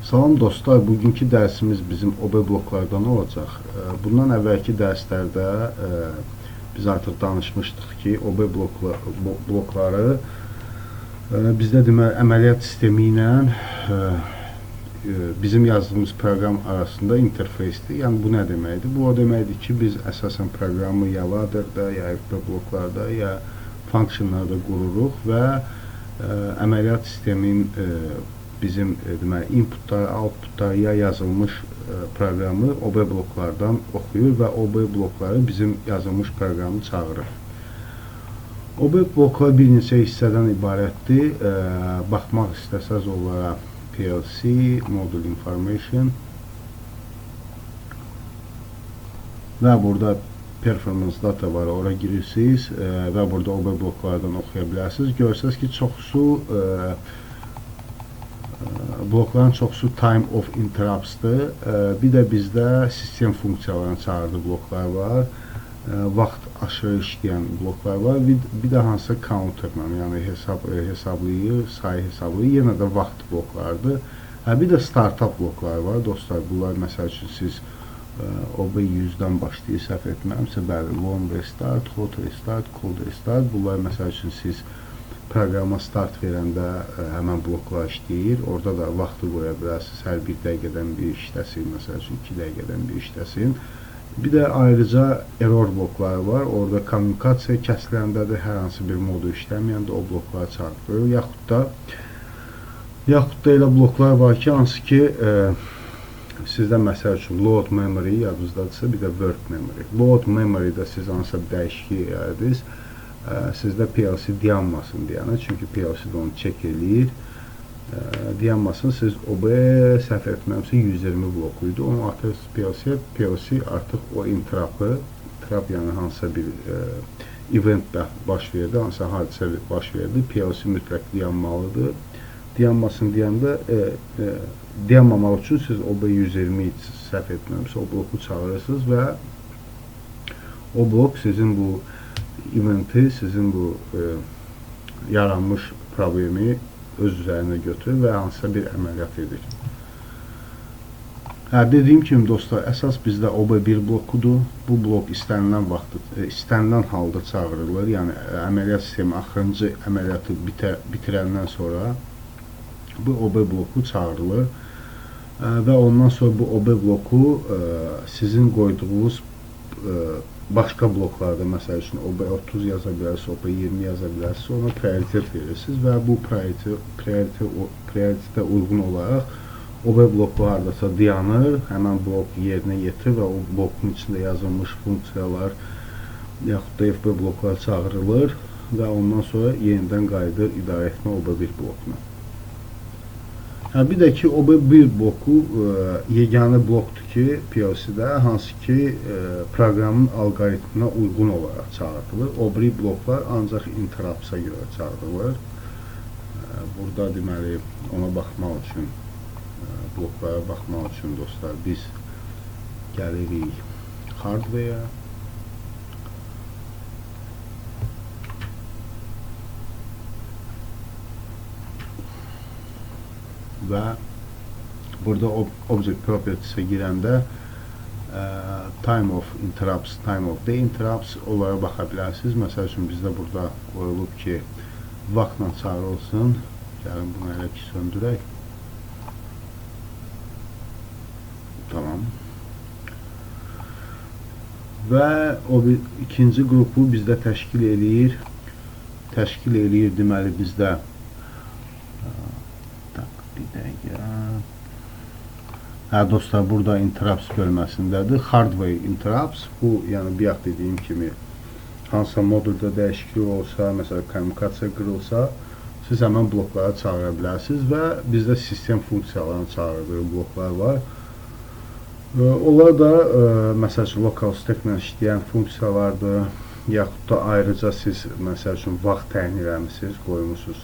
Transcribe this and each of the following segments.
Salam dostlar, bugünkü dərsimiz bizim OB bloklardan olacaq. Bundan əvvəlki dərslərdə biz artıq danışmışdıq ki, OB blokları bizdə deməli əməliyyat sistemi ilə bizim yazdığımız proqram arasında interfeysdir. Yəni bu nə deməkdir? Bu o deməkdir ki, biz əsasən proqramı ya ladderdə, ya FP bloklarda, ya funksiyonlarda qururuq və əməliyyat sistemin bizim deməli inputları, outputları ya yazılmış proqramı OB bloklardan oxuyur və OB blokları bizim yazılmış proqramı çağırır. OB bloklar bir neçə hissədən ibarətdir. Baxmaq istəsəz onlara PLC, Module Information və burada Performance Data var, ora girirsiniz və burada OB bloklardan oxuya bilərsiniz. Görsəz ki, çoxsu blokların çoxsu time of interrupts'dır. Bir də bizdə sistem funksiyalarını çağırdığı bloklar var. Vaxt aşırı işləyən bloklar var. Bir də hansısa counterla, yəni hesablayır, sayı hesablayır. Yenə də vaxt bloklardır. Bir də startup bloklar var. Dostlar, bunlar məsəl üçün siz OB 100-dən başlayır, səhv etmirəmsə, bəli, warm restart, hot restart, cold restart. Bunlar məsəl üçün siz proqrama start verəndə həmən bloklar işləyir. Orada da vaxtı qoya bilərsiniz. Hər bir dəqiqədən bir işləsin, məsəl üçün 2 dəqiqədən bir işləsin. Bir də ayrıca error blokları var. Orada kommunikasiya kəsiləndədir, hər hansı bir modu işləməyəndə o blokları çağırır. Yaxud da elə bloklar var ki, hansı ki sizdə məsəl üçün load memory yadınızdadırsa, bir də work memory. Load memory-də siz hansısa bir dəyişiklik yaradınız. Sizdə PLC dayanmasın deyənə, çünki PLC də onu çek eləyir. Dayanmasın, siz OB səhv etməmsə 120 blokuydu. Onu atırız PLC artıq o interrup'ı, yəni hansısa bir eventdə baş verdi, hansısa hadisə baş verdi. PLC mütləq dayanmalıdır. Dayanmasın deyəndə, dayanmamaq üçün siz OB 120 səhv etməmsə o bloku çağırırsınız və o blok sizin bu eventi, sizin bu yaranmış problemi öz üzərinə götürür və hansısa bir əməliyyat edir. Dediyim kimi dostlar, əsas bizdə OB1 blokudur. Bu blok istənilən halda çağırılır. Yəni əməliyyat sistemi axırıncı əməliyyatı bitirəndən sonra bu OB bloku çağırılır və ondan sonra bu OB bloku sizin qoyduğunuz başqa bloklarda, məsəl üçün OB30 yaza bilərsiniz, OB20 yaza bilərsiniz, ona prioritet verirsiniz və bu prioritetə uyğun olaraq OB bloku haradasa dayanır, həmən blok yerinə yetirir və o blokun içində yazılmış funksiyalar yaxud da FB bloklar çağırılır və ondan sonra yenidən qayıdır idarə etmə OB1 blokuna. Bir də ki, OB1 bloku yeganə blokdur ki, PLC-də, hansı ki, proqramın alqoritminə uyğun olaraq çağırılır. OB1 bloklar ancaq interrupts'a görə çağırılır. Burada deməli, ona baxmaq üçün, bloklara baxmaq üçün dostlar, biz gəlirik hardware-ə. Və burada object properties'e girəndə time of interrupts, time of the interrupts onlara baxa bilərsiniz. Məsəl üçün bizdə burada qoyulub ki, vaxtla çağırılsın. Gəlin bunu elə ki söndürək. Tamam. Və o ikinci qrupu bizdə təşkil eləyir. Deməli bizdə dostlar, burada interrupts bölməsindədir. Hardware interrupts, bu, yəni bir yax dediyim kimi, hansısa modulda dəyişiklik olsa, məsələn, kommunikasiya qırılsa, siz həmən bloklara çağıra bilərsiniz və bizdə sistem funksiyalarını çağırdığı bloklar var. Onlar da, məsəl üçün, local stack ilə işləyən funksiyalardır, yaxud da ayrıca siz, məsəl üçün, vaxt təyin eləmişsiniz, qoymuşsunuz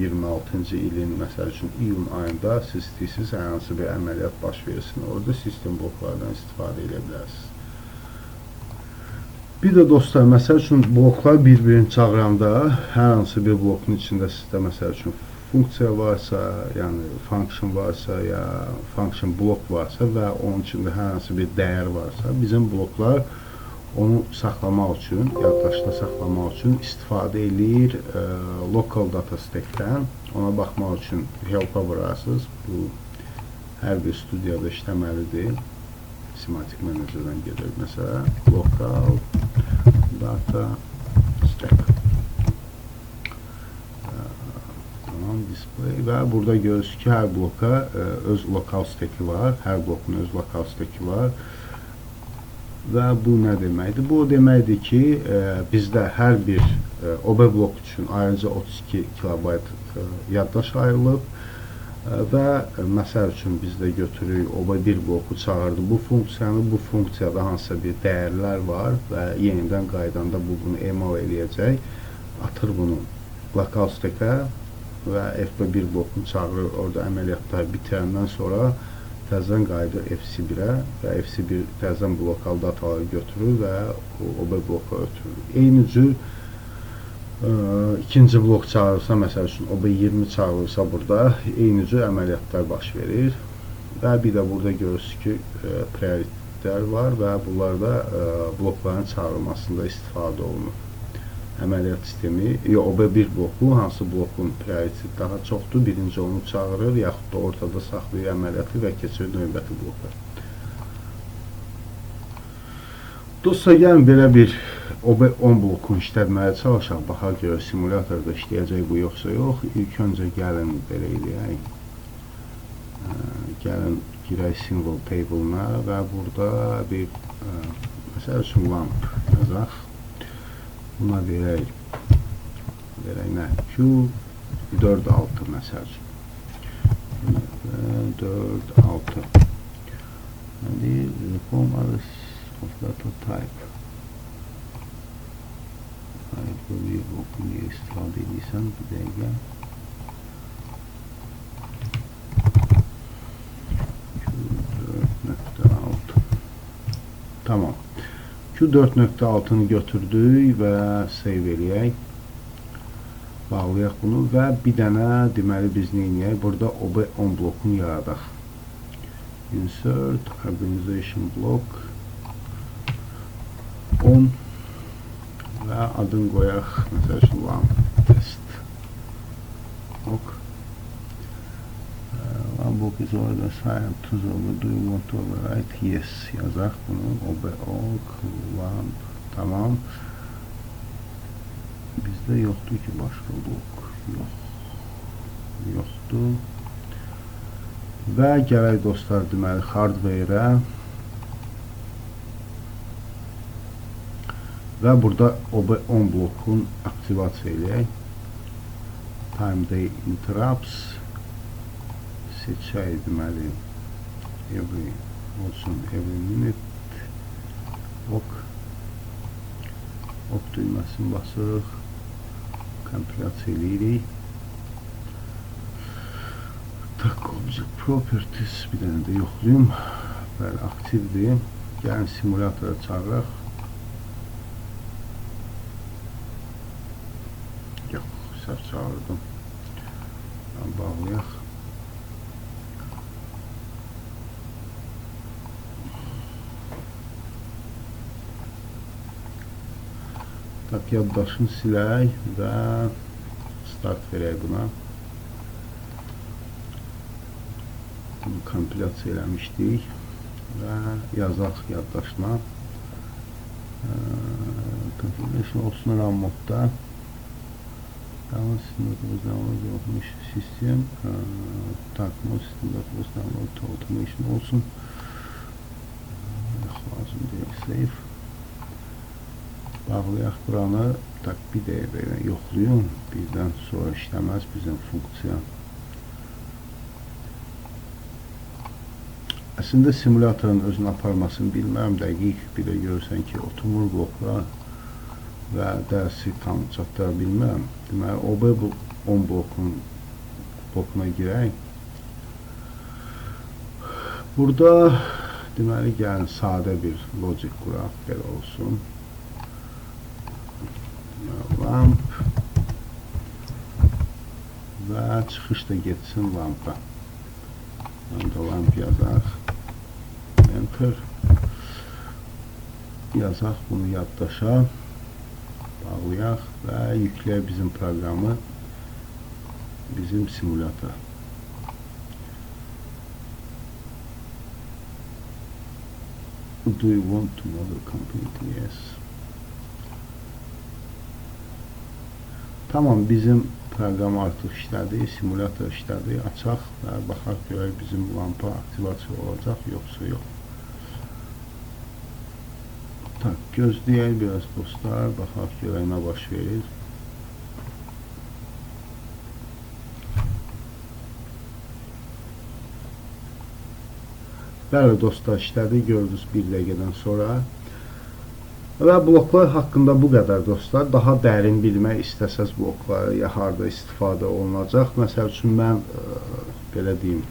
26-cı ilin, məsəl üçün, iyun ayında siz istəyirsiniz, hər hansı bir əməliyyat baş versin, orada sistem bloklardan istifadə edə bilərsiniz. Bir də dostlar, məsəl üçün, bloklar bir-birini çağıranda, hər hansı bir blokun içində sizdə, məsəl üçün, funksiya varsa, yəni function varsa, ya function blok varsa və onun içində hər hansı bir dəyər varsa, bizim bloklar onu saxlamaq üçün, yaddaşda saxlamaq üçün istifadə edir local data stackdən. Ona baxmaq üçün help-a vurasınız. Bu hər bir studiyada işləməlidir. Semantik menecerdən gedir. Məsələn, local data stack. Display və burada görürsünüz ki, hər bloka öz lokal steki var. Hər blokun öz lokal steki var. Və bu nə deməkdir? Bu o deməkdir ki, bizdə hər bir OB blok üçün ayrıca 32 kilobayt yaddaş ayrılıb və məsəl üçün biz də götürürük OB1 bloku çağırdı bu funksiyanı. Bu funksiyada hansısa bir dəyərlər var və yenidən qaydanda bu bunu email eləyəcək. Atır bunu lokal stekə və FB1 blokunu çağırır, orada əməliyyatları bitirəndən sonra təzədən qayıdır FC1-ə və FC1 təzədən bu lokal dataları götürür və OB bloka ötürür. Eyni cür ikinci blok çağırırsa, məsəl üçün OB20 çağırırsa burada eyni cür əməliyyatlar baş verir və bir də burada görürsünüz ki, prioritetlər var və bunlarda blokların çağırılmasında istifadə olunur. Əməliyyat sistemi, OB1 bloku, hansı blokun prioriteti daha çoxdur, birinci onu çağırır, yaxud da ortada saxlayır əməliyyatı və keçirir növbəti bloka. Dostlar, gəlin belə bir OB10 blokunu işlətməyə çalışaq, baxaq görək simulyatorda işləyəcək bu yoxsa yox. İlk öncə gəlin belə eləyək. Gəlin girək symbol table-na və burada bir, məsəl üçün lamp yazaq. Buna verək nə? Q4.6 məsəl üçün. 4.6. Reform others of data type. Bu bir blokun diye istifadə edirsən, bir dəqiqə. Q4.6. Tamam. Q4.6-nı götürdük və save eləyək. Bağlayaq bunu və bir dənə deməli biz neyinəyək? Burada OB10 blokunu yaradaq. Insert organization block 10 və adını qoyaq. Məsəl üçün lamp test. Ok. Lamp is already assigned to the do you want to overwrite? Yes yazaq bunu. OB lamp. Tamam. Bizdə yoxdur ki başqa blok. Yoxdur. Və gələk dostlar deməli hardware-ə və burada OB10 blokun aktivasiya eləyək. Time day interrupts seçək deməli every minute ok düyməsini basırıq, kompilasiya eləyirik. Tak, object properties bir dənə də yoxlayım. Bəli, aktivdir. Gəlin simulyatora çağıraq. Yox, səhv çağırdım. Bağlayaq. Tak, yaddaşını silək və start verək buna. Bunu kompilasiya eləmişdik və yazaq yaddaşına. Configuration olsun RAM modda. Download sistem. Tak, download automation olsun. Lazım deyil, save. Bağlayaq buranı, tak bir dəqiqə yoxlayın, birdən sonra işləməz bizim funksiya. Əslində simulyatorun özünü aparmasını bilmərəm, dəqiq bir də görürsən ki, oturmur bloklar və dərsi tam çatdıra bilmərəm. Deməli, OB10 blokuna girək. Burada deməli, gəlin sadə bir logic quraq, belə olsun. Lamp və çıxış da getsin lampa. Lamp yazaq. Enter. Yazaq, bunu yaddaşa. Bağlayaq və yükləyək bizim proqramı, bizim simulyatora. Do you want to model complete? Yes. Tamam, bizim proqram artıq işlədi, simulyator işlədi. Açaq və baxaq görək bizim lampa aktivasiya olacaq, yoxsa yox. Tak, gözləyək biraz dostlar, baxaq görək nə baş verir. Bəli dostlar, işlədi, gördünüz 1 dəqiqədən sonra. Və bloklar haqqında bu qədər dostlar. Daha dərin bilmək istəsəz blokları ya harda istifadə olunacaq. Məsəl üçün mən belə deyim,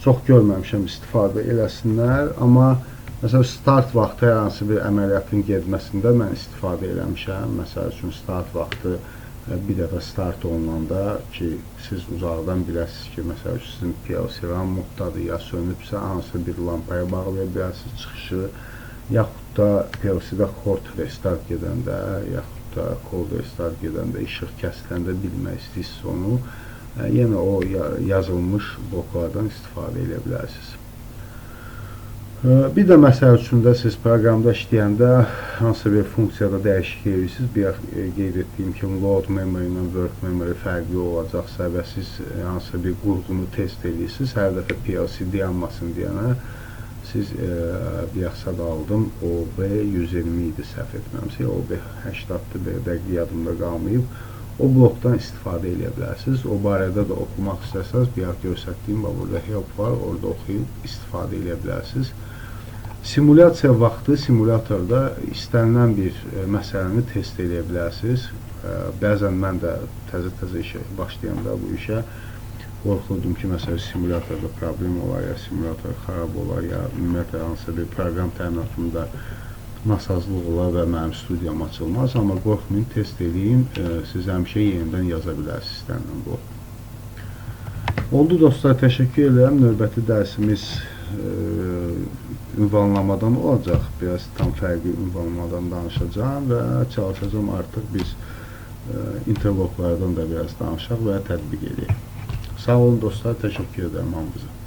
çox görməmişəm istifadə eləsinlər, amma məsəl start vaxtı hər hansı bir əməliyyatın getməsində mən istifadə eləmişəm. Məsəl üçün start vaxtı bir dəfə start olunanda ki, siz uzaqdan biləsiniz ki, məsəl üçün sizin PLC RAM moddadır, ya sönübsə hansı bir lampaya bağlaya bilərsiniz çıxışı, yaxud da PLC-də hot restart gedəndə, yaxud da cold restart gedəndə, işıq kəsiləndə bilmək istəyirsiniz onu, yenə o yazılmış bloklardan istifadə edə bilərsiniz. Bir də məsəl üçün də siz proqramda işləyəndə hansı bir funksiyada dəyişiklik edirsiniz, bir qeyd etdiyim kimi load memory ilə work memory fərqli olacaqsa və siz hansı bir qurğunu test edirsiniz, hər dəfə PLC dayanmasın deyənə siz bir yaxsad aldım, OB120 idi səhv etməmsə, OB80-dır, dəqiq yadımda qalmayıb. O blokdan istifadə edə bilərsiniz. O barədə də oxumaq istəsəz, bir yaxud göstərdiyim, burada help var, orada oxuyub istifadə edə bilərsiniz. Simulasiya vaxtı simulyatorda istənilən bir məsələni test edə bilərsiniz. Bəzən mən də təzə işə başlayanda bu işə qorxurdum ki, məsələn, simulyatorda problem olar, ya simulyator xarab olar, ya ümumiyyətlə hansısa bir proqram təminatında nasazlıq olar və mənim studiyam açılmaz. Amma qorxmayın, test edin, siz həmişə yenidən yaza bilərsiniz istənilən bu. Oldu dostlar, təşəkkür edirəm. Növbəti dərsimiz ünvanlamadan olacaq. Biraz tam fərqli ünvanlamadan danışacağım və çalışacağım artıq biz interloklardan da biraz danışaq və tətbiq edək. Sağ olun dostlar, təşəkkür edirəm hamınıza.